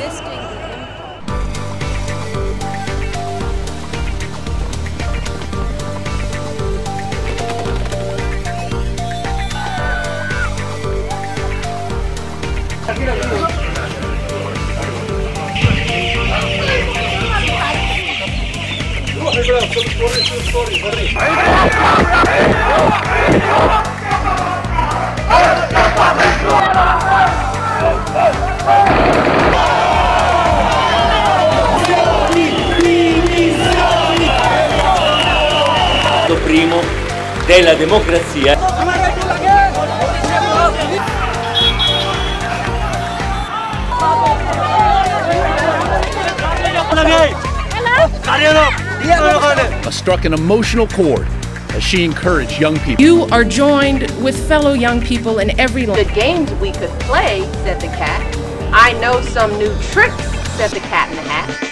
resisting the primo della democrazia. Struck an emotional chord as she encouraged young people. You are joined with fellow young people in every The games we could play, said the cat. I know some new tricks, said the cat in the hat.